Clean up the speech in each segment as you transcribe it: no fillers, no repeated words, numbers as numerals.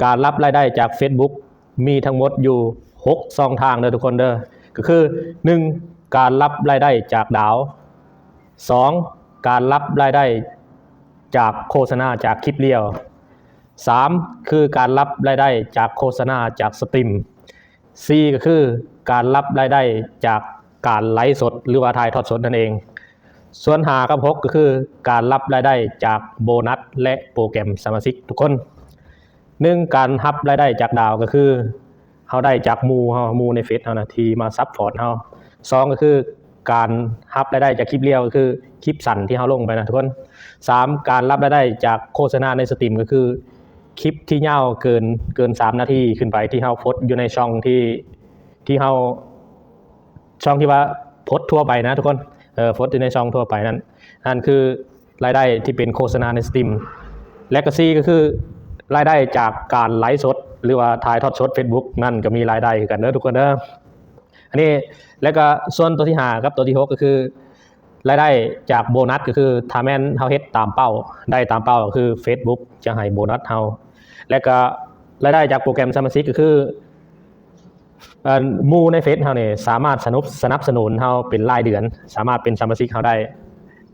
การรับรายได้จาก Facebook มีทั้งหมดอยู่6ช่องทางเลยทุกคนเด้อก็คือ 1. การรับรายได้จากดาว 2. การรับรายได้จากโฆษณาจากคลิปเรียว 3. คือการรับรายได้จากโฆษณาจากสตรีม 4. ก็คือการรับรายได้จากการไลฟ์สดหรือว่าถ่ายทอดสดนั่นเองส่วน5 กับ 6ก็คือการรับรายได้จากโบนัสและโปรแกรมสมาชิกทุกคน1การรับรายได้จากดาวก็คือเฮาได้จากหมู่ในเฟซเฮานะที่มาซัพพอร์ตเฮา2ก็คือการรับรายได้จากคลิปเรียวก็คือคลิปสั้นที่เฮาลงไปนะทุกคน3การรับรายได้จากโฆษณาในสตรีมก็คือคลิปที่ยาวเกิน3นาทีขึ้นไปที่เฮาโพสต์อยู่ในช่องที่เฮาช่องที่ว่าโพสต์ทั่วไปนะทุกคนโพสต์อยู่ในช่องทั่วไปนั่นคือรายได้ที่เป็นโฆษณาในสตรีมและก็4ก็คือรายได้จากการไลฟ์สดหรือว่าถ่ายทอดสด Facebook นั่นก็มีรายได้กันเด้อทุกคนเด้ออันนี้แล้วก็ส่วนตัวที่5กับตัวที่6ก็คือรายได้จากโบนัสก็คือถ้าแม่นเฮาเฮ็ดตามเป้าได้ตามเป้าก็คือ Facebook จะให้โบนัสเฮาแล้วก็รายได้จากโปรแกรมสมาชิกก็คือหมู่ในเฟซเฮาเนี่ยสามารถสนับสนุนเฮาเป็นรายเดือนสามารถเป็นสมาชิกเฮาได้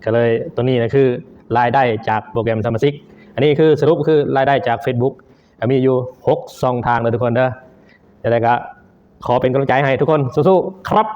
ก็เลยตัวนี้นะคือรายได้จากโปรแกรมสมาชิกอันนี้คือสรุปคือรายได้จาก Facebook มีอยู่6ช่องทางเลยทุกคนเด้อแล้วก็ขอเป็นกำลังใจให้ทุกคนสู้ๆครับ